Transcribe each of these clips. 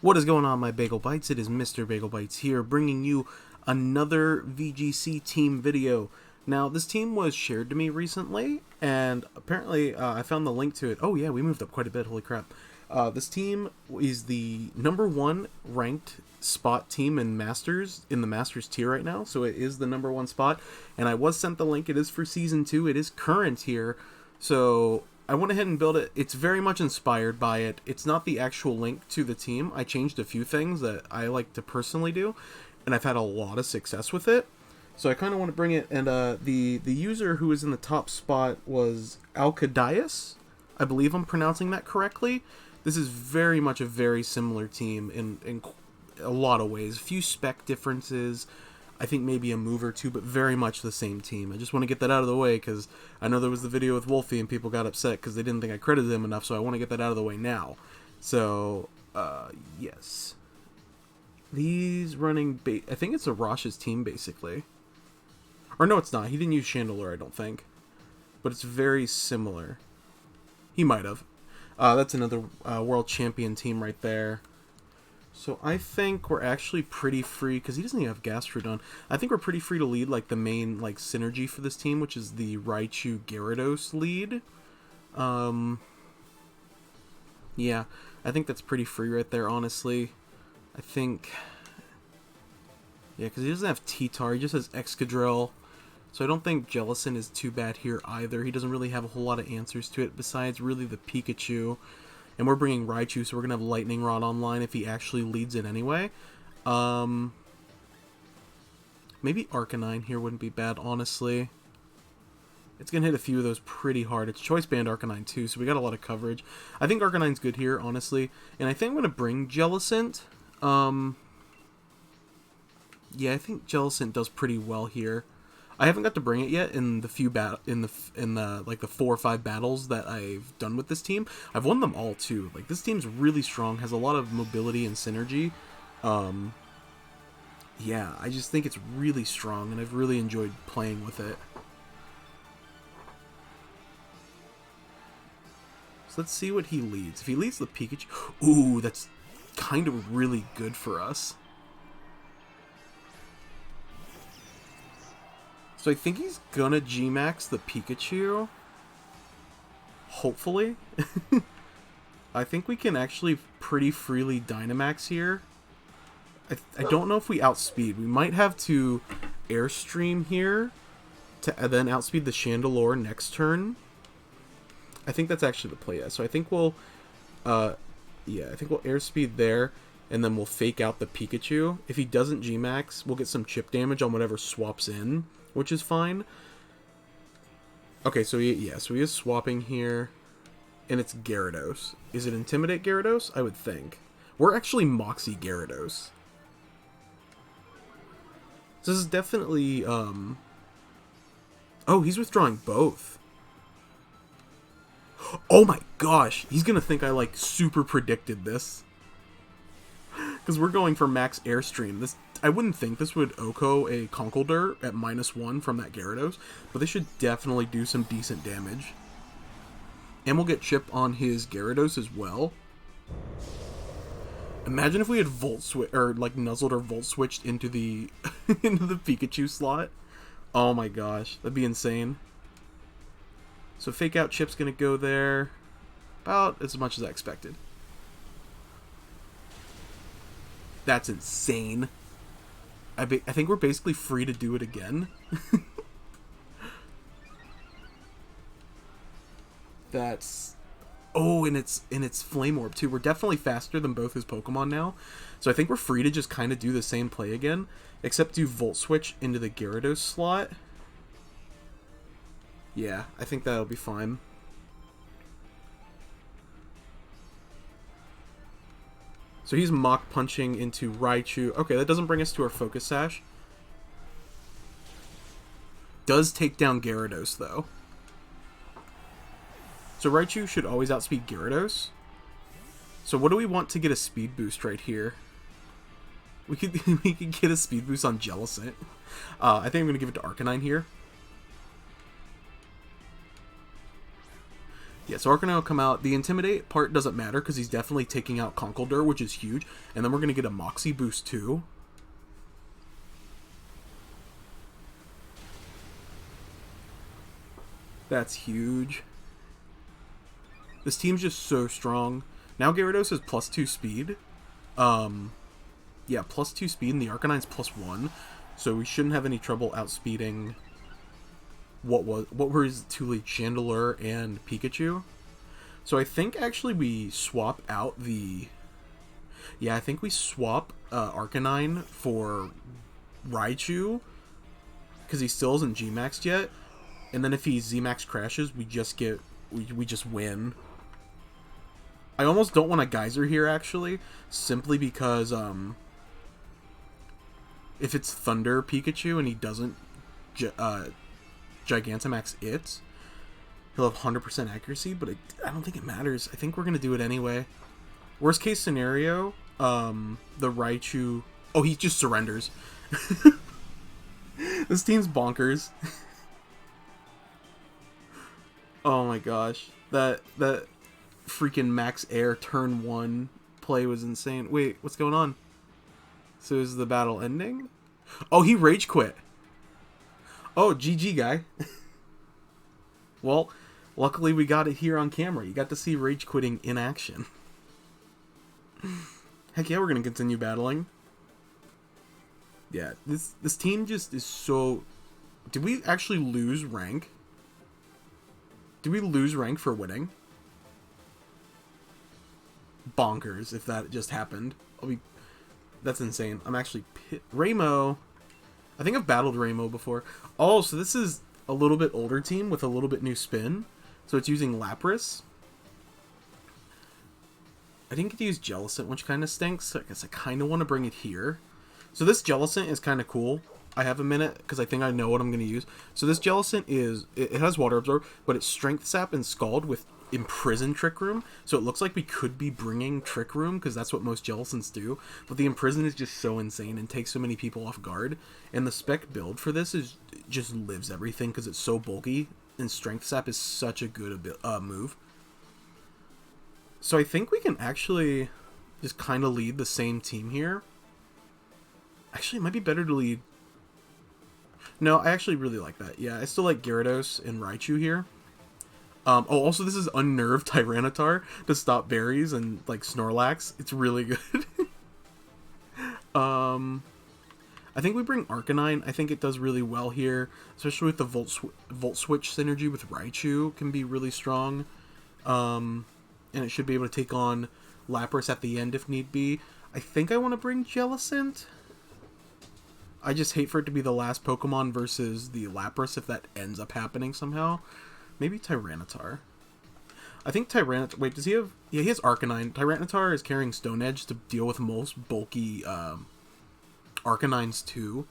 What is going on, my Bagel Bites? It is Mr. Bagel Bites here, bringing you another VGC team video. Now, this team was shared to me recently, and apparently I found the link to it. Oh yeah, we moved up quite a bit, holy crap. This team is the #1 ranked spot team in the Masters tier right now, so it is the #1 spot, and I was sent the link. It is for Season 2, it is current here, so I went ahead and built it. It's very much inspired by it. It's not the actual link to the team. I changed a few things that I like to personally do, and I've had a lot of success with it. So I kind of want to bring it, and the user who was in the top spot was Alcadeias. I believe I'm pronouncing that correctly. This is very much a very similar team in a lot of ways. A few spec differences, I think maybe a move or two, but very much the same team. I just want to get that out of the way because I know there was the video with Wolfie and people got upset because they didn't think I credited them enough, so I want to get that out of the way now. So, yes. He's running, I think it's Arash's team, basically. Or no, it's not. He didn't use Chandelier, I don't think. But it's very similar. He might have. That's another world champion team right there. So I think we're actually pretty free, because he doesn't even have Gastrodon. I think we're pretty free to lead like the main like synergy for this team, which is the Raichu Gyarados lead. Yeah, I think that's pretty free right there, honestly. I think, yeah, because he doesn't have T-Tar, he just has Excadrill. So I don't think Jellicent is too bad here either. He doesn't really have a whole lot of answers to it besides really the Pikachu. And we're bringing Raichu, so we're going to have Lightning Rod online if he actually leads it anyway. Maybe Arcanine here wouldn't be bad, honestly. It's going to hit a few of those pretty hard. It's Choice Band Arcanine too, so we got a lot of coverage. I think Arcanine's good here, honestly. And I think I'm going to bring Jellicent. Yeah, I think Jellicent does pretty well here. I haven't got to bring it yet in the few like the 4 or 5 battles that I've done with this team. I've won them all too. Like, this team's really strong, has a lot of mobility and synergy. Yeah, I just think it's really strong, and I've really enjoyed playing with it. So let's see what he leads. If he leads the Pikachu, ooh, that's kind of really good for us. So I think he's gonna G-Max the Pikachu. Hopefully. I think we can actually pretty freely Dynamax here. I don't know if we outspeed. We might have to Airstream here to then outspeed the Chandelure next turn. I think that's actually the play, yeah. So I think we'll, yeah, I think we'll Airspeed there, and then we'll fake out the Pikachu. If he doesn't G-Max, we'll get some chip damage on whatever swaps in, which is fine. Okay, so he is swapping here, and it's Gyarados. Is it Intimidate Gyarados? I would think. We're actually Moxie Gyarados. So this is definitely, oh, he's withdrawing both. Oh my gosh, he's gonna think I, like, super predicted this. Because we're going for max Airstream. I wouldn't think this would Oko a Conkeldurr at -1 from that Gyarados, but they should definitely do some decent damage. And we'll get Chip on his Gyarados as well. Imagine if we had Volt Switch, or like Nuzzled or Volt Switched into the into the Pikachu slot. Oh my gosh, that'd be insane. So Fake Out Chip's gonna go there about as much as I expected. That's insane. I think we're basically free to do it again. That's... Oh, and it's Flame Orb too. We're definitely faster than both his Pokemon now. So I think we're free to just kind of do the same play again. Except do Volt Switch into the Gyarados slot. Yeah, I think that'll be fine. So he's Mach Punching into Raichu. Okay, that doesn't bring us to our Focus Sash. Does take down Gyarados, though. So Raichu should always outspeed Gyarados. So what do we want to get a speed boost right here? We could get a speed boost on Jellicent. I think I'm going to give it to Arcanine here. Yeah, so Arcanine will come out. The Intimidate part doesn't matter because he's definitely taking out Conkeldurr, which is huge. And then we're going to get a Moxie boost too. That's huge. This team's just so strong. Now Gyarados is +2 speed. Yeah, +2 speed, and the Arcanine's +1. So we shouldn't have any trouble outspeeding what were his two lead Chandelure and Pikachu. So I think actually we swap out the... Yeah, I think we swap Arcanine for Raichu, because he still isn't G-Maxed yet. And then if he Z-Max crashes, we just get... we just win. I almost don't want a Geyser here, actually, simply because, if it's Thunder Pikachu and he doesn't Gigantamax it, he'll have 100% accuracy, but I don't think it matters. I think we're going to do it anyway. Worst case scenario, the Raichu... Oh, he just surrenders. This team's bonkers. Oh my gosh. That freaking Max Air turn 1 play was insane. Wait, what's going on? So is the battle ending? Oh, he rage quit. Oh, GG, guy. Well, luckily we got it here on camera. You got to see rage quitting in action. Heck yeah, we're going to continue battling. Yeah, this team just is so... Did we actually lose rank? Did we lose rank for winning? Bonkers if that just happened. That's insane. I'm actually Raimo. I think I've battled Raimo before. Oh, so this is a little bit older team with a little bit new spin. So it's using Lapras. I didn't get to use Jellicent, which kind of stinks. So I guess I kind of want to bring it here. So this Jellicent is kind of cool. I have a minute because I think I know what I'm going to use. So this Jellicent is... It has Water Absorb, but it's Strength Sap and Scald with Imprison Trick Room. So it looks like we could be bringing Trick Room because that's what most Jellicents do. But the Imprison is just so insane and takes so many people off guard. And the spec build for this is just lives everything because it's so bulky. And Strength Sap is such a good move. So I think we can actually just kind of lead the same team here. Actually, it might be better to lead... No, I actually really like that. Yeah, I still like Gyarados and Raichu here. Oh, also this is Unnerved Tyranitar to stop berries and, like, Snorlax. It's really good. I think we bring Arcanine. I think it does really well here, especially with the Volt Switch synergy with Raichu can be really strong. And it should be able to take on Lapras at the end if need be. I think I want to bring Jellicent. I just hate for it to be the last Pokemon versus the Lapras if that ends up happening somehow. Maybe Tyranitar. I think Tyranitar... Wait, does he have... Yeah, he has Arcanine. Tyranitar is carrying Stone Edge to deal with most bulky Arcanines too.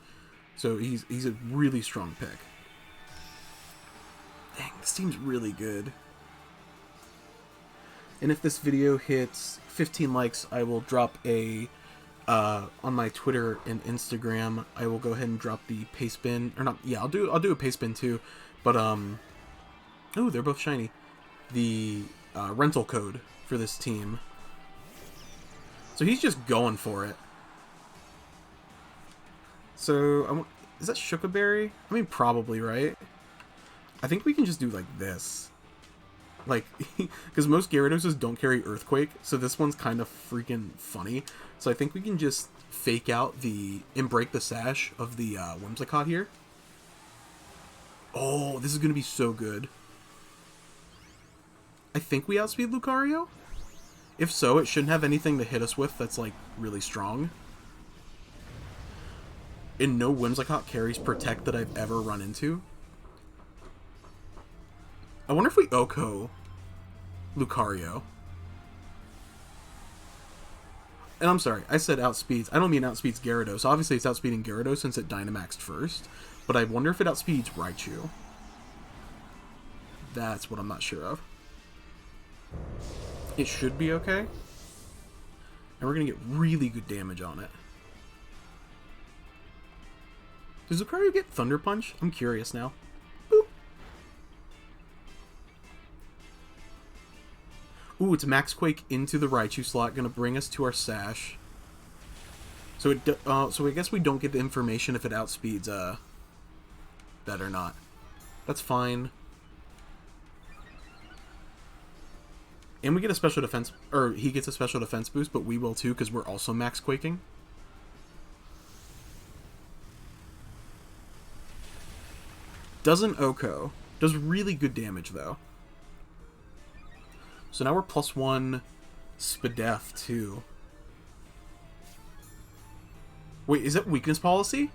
So he's a really strong pick. Dang, this team's really good. And if this video hits 15 likes, I will drop a... on my Twitter and Instagram, I will go ahead and drop the paste bin, or not, yeah, I'll do a paste bin too, but, oh, they're both shiny, the, rental code for this team. So he's just going for it. So, is that Shukaberry? I mean, probably, right? I think we can just do, like, this. Like, because most Gyaradoses don't carry Earthquake, so this one's kind of freaking funny. So I think we can just fake out and break the sash of the Whimsicott here. Oh, this is going to be so good. I think we outspeed Lucario? If so, it shouldn't have anything to hit us with that's, like, really strong. And no Whimsicott carries Protect that I've ever run into. I wonder if we Oko Lucario. And I'm sorry, I said outspeeds. I don't mean outspeeds Gyarados. Obviously, it's outspeeding Gyarados since it Dynamaxed first. But I wonder if it outspeeds Raichu. That's what I'm not sure of. It should be okay. And we're going to get really good damage on it. Does Lucario get Thunder Punch? I'm curious now. Boop. Ooh, it's Max Quake into the Raichu slot, gonna bring us to our Sash. So so I guess we don't get the information if it outspeeds that or not. That's fine. And we get a special defense, or he gets a special defense boost, but we will too because we're also Max Quaking. Doesn't Oko. Does really good damage though. So now we're +1 Spadef too. Wait, is that weakness policy?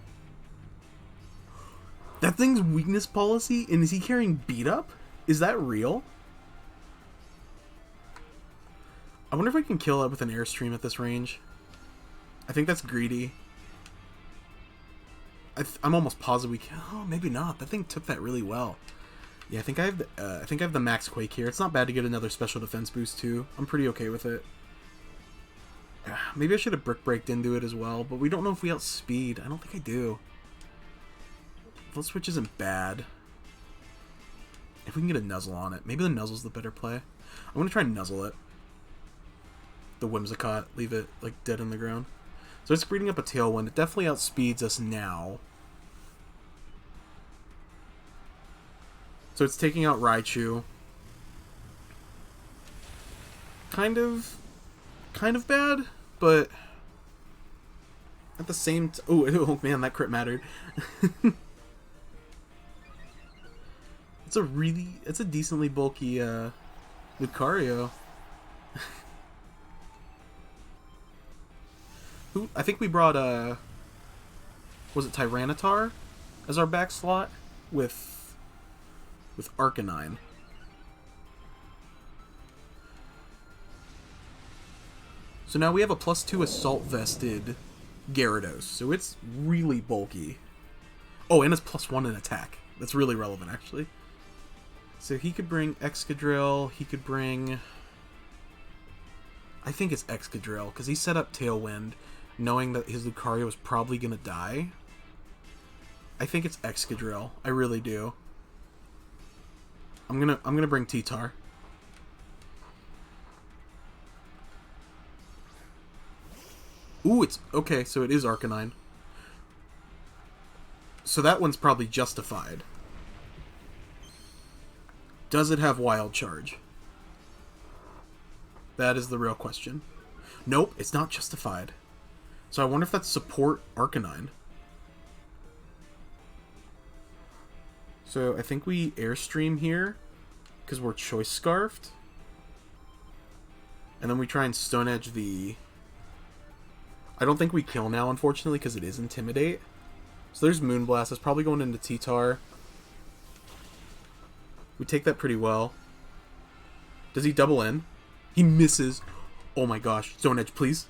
That thing's weakness policy? And is he carrying beat up? Is that real? I wonder if I can kill it with an airstream at this range. I think that's greedy. I'm almost positive we can. Oh, maybe not. That thing took that really well. Yeah, I think I have the Max Quake here. It's not bad to get another special defense boost too. I'm pretty okay with it. Maybe I should have Brick Breaked into it as well, but we don't know if we outspeed. I don't think I do. Float Switch isn't bad. If we can get a Nuzzle on it. Maybe the Nuzzle's the better play. I'm going to try and Nuzzle it. The Whimsicott. Leave it, like, dead in the ground. So it's breeding up a Tailwind. It definitely outspeeds us now. So it's taking out Raichu. Kind of bad, but at the same oh man, that crit mattered. It's a decently bulky Lucario. Who I think we brought was it Tyranitar as our back slot with Arcanine. So now we have a +2 Assault Vested Gyarados. So it's really bulky. Oh, and it's +1 in attack. That's really relevant, actually. So he could bring Excadrill. He could bring... I think it's Excadrill, because he set up Tailwind, knowing that his Lucario was probably going to die. I think it's Excadrill. I really do. I'm gonna bring T-Tar. Ooh, it's... Okay, so it is Arcanine. So that one's probably justified. Does it have Wild Charge? That is the real question. Nope, it's not justified. So I wonder if that's support Arcanine. So I think we Airstream here, because we're Choice Scarfed. And then we try and Stone Edge the... I don't think we kill now, unfortunately, because it is Intimidate. So there's Moonblast. That's probably going into T-Tar. We take that pretty well. Does he double in? He misses. Oh my gosh. Stone Edge, please.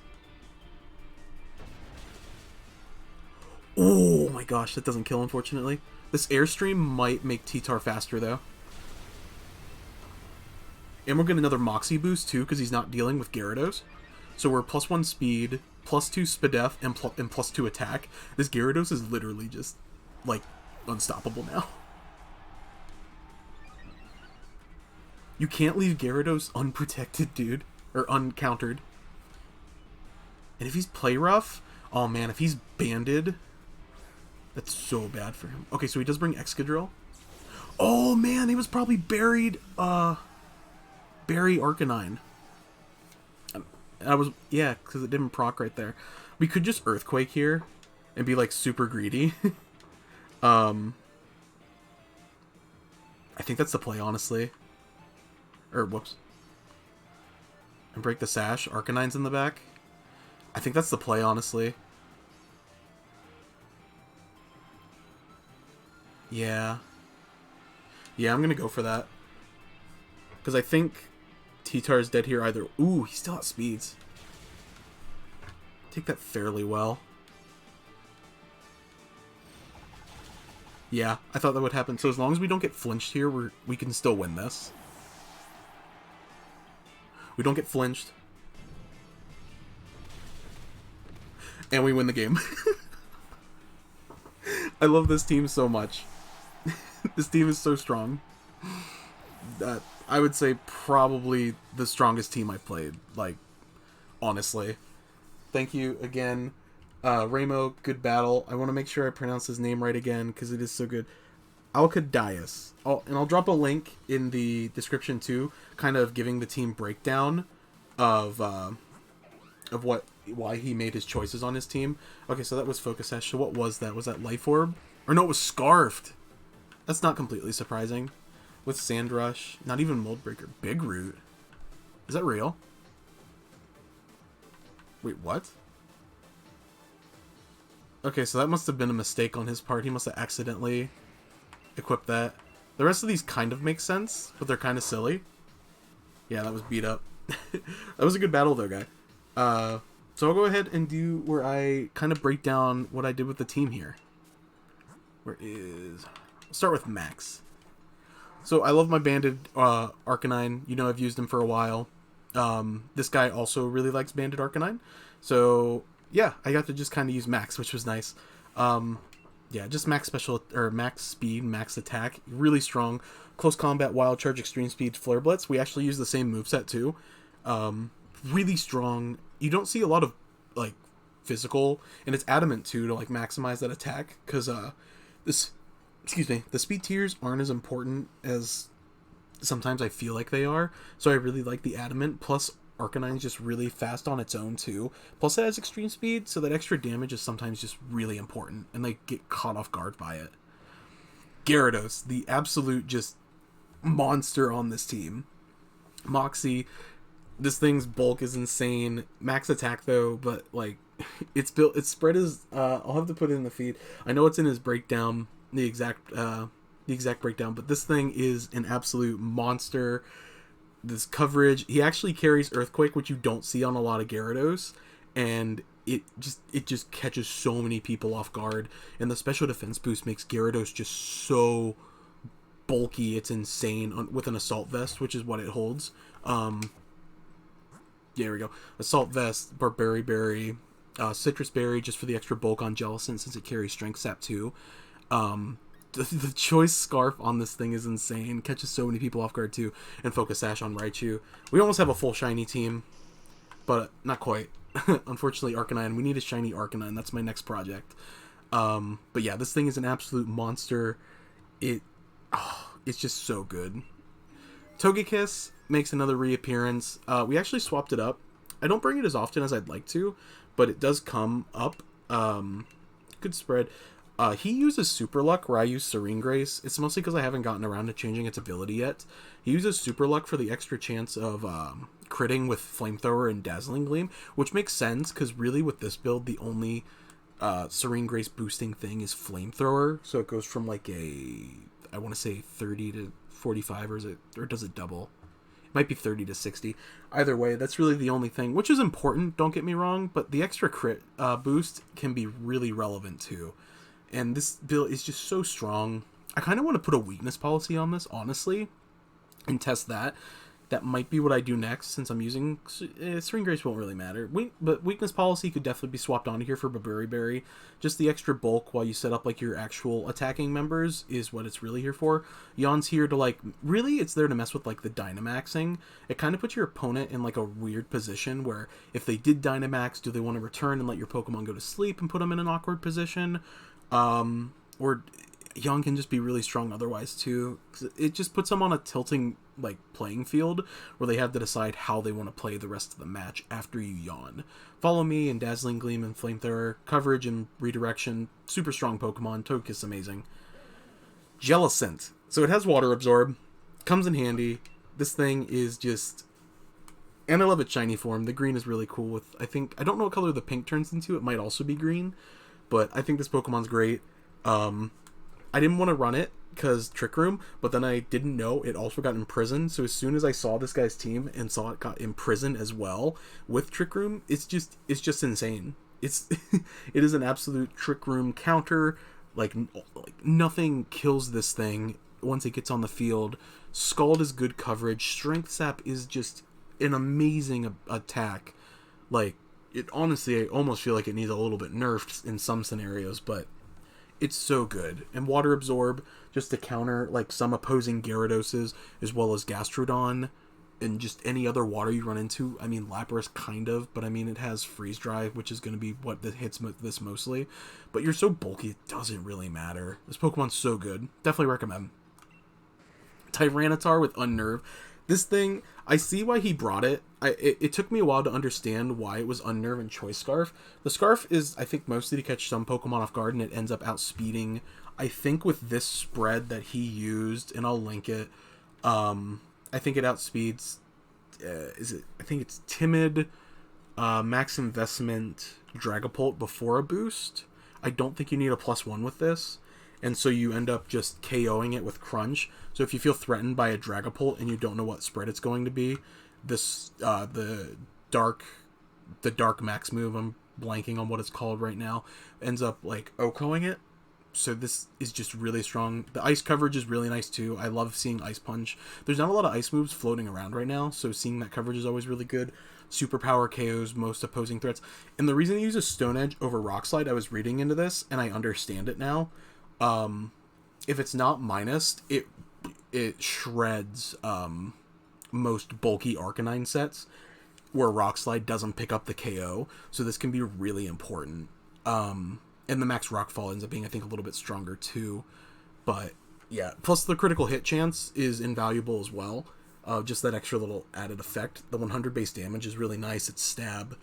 Oh my gosh, that doesn't kill, unfortunately. This Airstream might make T-Tar faster, though. And we'll get another Moxie boost, too, because he's not dealing with Gyarados. So we're +1 speed, +2 Spadef, and +2 attack. This Gyarados is literally just, like, unstoppable now. You can't leave Gyarados unprotected, dude. Or uncountered. And if he's play rough, oh man, if he's banded, that's so bad for him. Okay, so he does bring Excadrill. Oh man, he was probably buried, Barry Arcanine. Yeah, because it didn't proc right there. We could just Earthquake here and be like super greedy. I think that's the play, honestly. Or, whoops. And break the Sash. Arcanine's in the back. I think that's the play, honestly. Yeah. Yeah, I'm going to go for that. Because I think T-Tar is dead here either. Ooh, he still outspeeds. Take that fairly well. Yeah, I thought that would happen. So as long as we don't get flinched here, we can still win this. We don't get flinched. And we win the game. I love this team so much. This team is so strong. I would say probably the strongest team I've played. Like, honestly. Thank you again. Ramo, good battle. I want to make sure I pronounce his name right again because it is so good. Alcadeias. And I'll drop a link in the description too, kind of giving the team breakdown of why he made his choices on his team. Okay, so that was Focus Ash. So what was that? Was that Life Orb? Or no, it was Scarfed. That's not completely surprising. With Sand Rush, not even Mold Breaker. Big Root. Is that real? Wait, what? Okay, so that must have been a mistake on his part. He must have accidentally equipped that. The rest of these kind of make sense, but they're kind of silly. Yeah, that was beat up. That was a good battle, though, guy. So I'll go ahead and do where I kind of break down what I did with the team here. Where is... I'll start with Max. So I love my Banded Arcanine. You know, I've used him for a while. This guy also really likes Banded Arcanine. So, yeah, I got to just kind of use Max, which was nice. Yeah, just max special, or max speed, max attack. Really strong. Close combat, wild charge, extreme speed, flare blitz. We actually use the same moveset too. Really strong. You don't see a lot of, like, physical, and it's adamant too to, like, maximize that attack. Because, the speed tiers aren't as important as sometimes I feel like they are. So I really like the adamant. Plus, Arcanine's just really fast on its own too. Plus it has extreme speed, so that extra damage is sometimes just really important, and they get caught off guard by it. Gyarados, the absolute just monster on this team. Moxie, this thing's bulk is insane. Max attack though, but like its spread is I'll have to put it in the feed. I know it's in his breakdown, the exact breakdown, but this thing is an absolute monster. This coverage, he actually carries Earthquake, which you don't see on a lot of Gyarados, and it just catches so many people off guard, and the special defense boost makes Gyarados just so bulky. It's insane with an Assault Vest, which is what it holds. Yeah, here we go. Assault Vest, Barbary Berry, Citrus Berry just for the extra bulk on Jellicent since it carries Strength Sap too. The choice scarf on this thing is insane. Catches so many people off guard too. And Focus Sash on Raichu. We almost have a full shiny team, but not quite. Unfortunately, Arcanine. We need a shiny Arcanine. That's my next project. But yeah, this thing is an absolute monster. It's just so good. Togekiss makes another reappearance. We actually swapped it up. I don't bring it as often as I'd like to, but it does come up. Good spread. He uses Super Luck where I use Serene Grace. It's mostly because I haven't gotten around to changing its ability yet. He uses Super Luck for the extra chance of critting with Flamethrower and Dazzling Gleam, which makes sense because really with this build, the only Serene Grace boosting thing is Flamethrower. So it goes from like I want to say 30 to 45, or does it double? It might be 30 to 60. Either way, that's really the only thing, which is important, don't get me wrong, but the extra crit boost can be really relevant too. And this build is just so strong. I kind of want to put a weakness policy on this, honestly, and test that. That might be what I do next, since I'm using... Serene Grace won't really matter. But weakness policy could definitely be swapped onto here for Baburi Berry. Just the extra bulk while you set up like your actual attacking members is what it's really here for. Yawn's here to like... Really, it's there to mess with like the Dynamaxing. It kind of puts your opponent in like a weird position where if they did Dynamax, do they want to return and let your Pokemon go to sleep and put them in an awkward position? Or Yawn can just be really strong otherwise too. It just puts them on a tilting like playing field where they have to decide how they want to play the rest of the match after you Yawn. Follow Me and Dazzling Gleam and Flamethrower, coverage and redirection, super strong Pokemon. Togekiss amazing. Jellicent. So it has Water Absorb, comes in handy. This thing is just, and I love its shiny form. The green is really cool with, I don't know what color the pink turns into. It might also be green. But I think this Pokemon's great. I didn't want to run it because Trick Room, but then I didn't know it also got imprisoned. So as soon as I saw this guy's team and saw it got imprisoned as well with Trick Room, it's just insane. It is an absolute Trick Room counter. Like nothing kills this thing once it gets on the field. Scald is good coverage. Strength Sap is just an amazing attack. Like, it honestly, I almost feel like it needs a little bit nerfed in some scenarios, but It's so good. And Water Absorb, just to counter like some opposing Gyarados, as well as Gastrodon, and just any other water you run into. I mean, Lapras kind of, but I mean, it has Freeze Dry, which is going to be what that hits this mostly. But you're so bulky, it doesn't really matter. This Pokemon's so good. Definitely recommend. Tyranitar with Unnerve. This thing, I see why he brought it. It took me a while to understand why it was Unnerve and Choice Scarf. The Scarf is, I think, mostly to catch some Pokemon off guard, and it ends up outspeeding. I think with this spread that he used, and I'll link it, I think it outspeeds, I think it's Timid, Max Investment, Dragapult before a boost. I don't think you need a +1 with this. And so you end up just KOing it with Crunch. So if you feel threatened by a Dragapult and you don't know what spread it's going to be, this the dark max move, I'm blanking on what it's called right now, ends up like OHKOing it. So this is just really strong. The ice coverage is really nice too. I love seeing Ice Punch. There's not a lot of ice moves floating around right now, so seeing that coverage is always really good. Superpower KOs most opposing threats. And the reason it uses Stone Edge over Rock Slide, I was reading into this and I understand it now. If it's not minused, it shreds most bulky Arcanine sets where Rock Slide doesn't pick up the KO, so this can be really important. And the max Rockfall ends up being, I think, a little bit stronger too. But yeah, plus the critical hit chance is invaluable as well. Just that extra little added effect. The 100 base damage is really nice. It's Stab.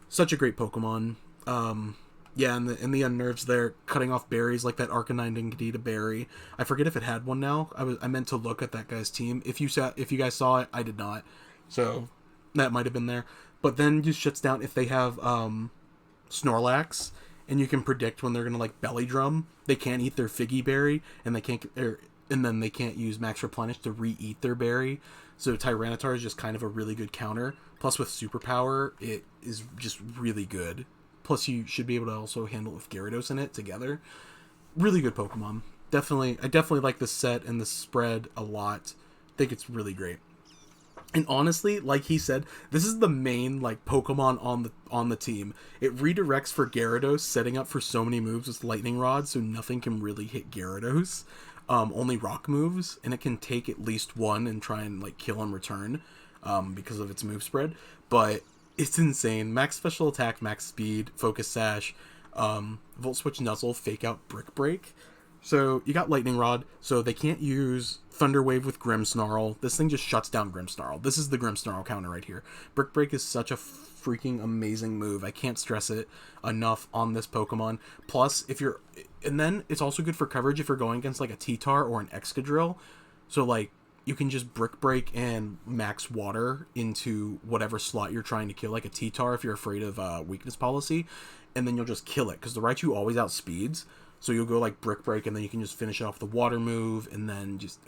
Such a great Pokemon. Yeah, and the Unnerves there, cutting off berries like that Arcanine didn't need a berry. I forget if it had one now. I meant to look at that guy's team. If you guys saw it, I did not. So that might have been there. But then just shuts down if they have Snorlax, and you can predict when they're gonna like belly drum. They can't eat their Figgy Berry, and then they can't use Max Replenish to re-eat their berry. So Tyranitar is just kind of a really good counter. Plus with Superpower, it is just really good. Plus, you should be able to also handle it with Gyarados in it together. Really good Pokemon. I definitely like this set and the spread a lot. I think it's really great. And honestly, like he said, this is the main like Pokemon on the team. It redirects for Gyarados, setting up for so many moves with Lightning Rod, so nothing can really hit Gyarados. Only rock moves, and it can take at least one and try and like kill and return, because of its move spread. But it's insane. Max special attack, max speed, focus sash, Volt Switch, Nuzzle, fake out, Brick Break. So you got Lightning Rod, so they can't use Thunder Wave with Grimmsnarl. This thing just shuts down Grimmsnarl. This is the Grimmsnarl counter right here. Brick Break is such a freaking amazing move. I can't stress it enough on this Pokemon. Plus, and then it's also good for coverage if you're going against like a T-Tar or an Excadrill. So like, you can just Brick Break and max water into whatever slot you're trying to kill, like a T-Tar if you're afraid of weakness policy, and then you'll just kill it, because the Raichu always outspeeds, so you'll go like Brick Break, and then you can just finish it off the water move, and then just...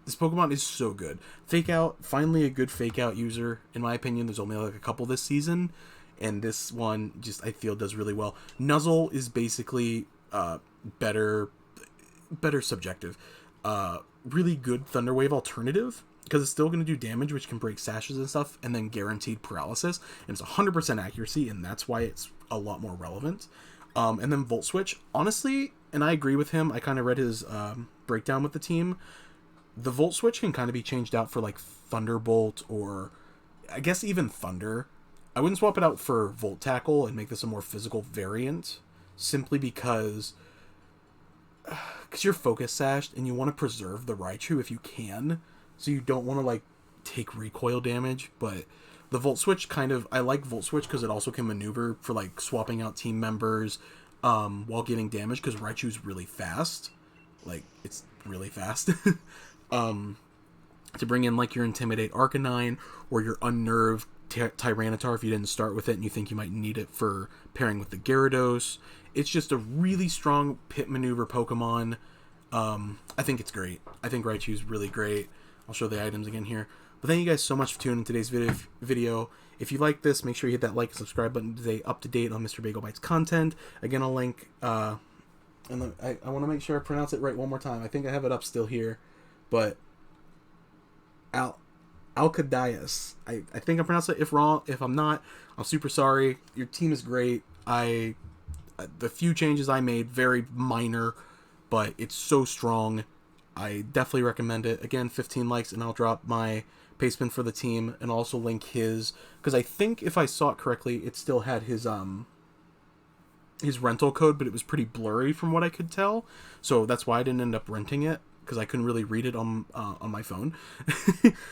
this Pokemon is so good. Fake Out, finally a good Fake Out user, in my opinion. There's only like a couple this season, and this one just, I feel, does really well. Nuzzle is basically better subjective. Really good Thunder Wave alternative, because it's still going to do damage, which can break sashes and stuff, and then guaranteed paralysis, and it's 100% accuracy, and that's why it's a lot more relevant. And then Volt Switch, honestly, and I agree with him, I kind of read his breakdown with the team, the Volt Switch can kind of be changed out for like Thunderbolt, or I guess even Thunder. I wouldn't swap it out for Volt Tackle and make this a more physical variant, simply because you're focus sashed and you want to preserve the Raichu if you can, so you don't want to like take recoil damage. But the Volt Switch I like Volt Switch because it also can maneuver for like swapping out team members while getting damage, because Raichu's really fast. Like, it's really fast. To bring in like your Intimidate Arcanine or your Unnerve Tyranitar if you didn't start with it and you think you might need it for pairing with the Gyarados. It's just a really strong pit maneuver Pokemon. I think it's great. I think Raichu's really great. I'll show the items again here. But thank you guys so much for tuning in today's video. If you like this, make sure you hit that like and subscribe button to stay up to date on Mr. Bagel Bites content. Again, I'll link, and I want to make sure I pronounce it right one more time. I think I have it up still here, but Alcadeias. I think I pronounced it. If wrong, if I'm not, I'm super sorry. Your team is great. I the few changes I made, very minor, but it's so strong. I definitely recommend it. Again, 15 likes, and I'll drop my pastebin for the team, and also link his, because I think if I saw it correctly, it still had his rental code, but it was pretty blurry from what I could tell. So that's why I didn't end up renting it, because I couldn't really read it on my phone.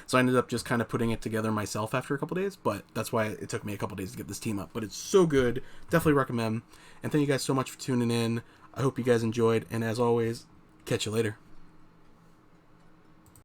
So I ended up just kind of putting it together myself after a couple days, but that's why it took me a couple days to get this team up. But it's so good. Definitely recommend. And thank you guys so much for tuning in. I hope you guys enjoyed, and as always, catch you later.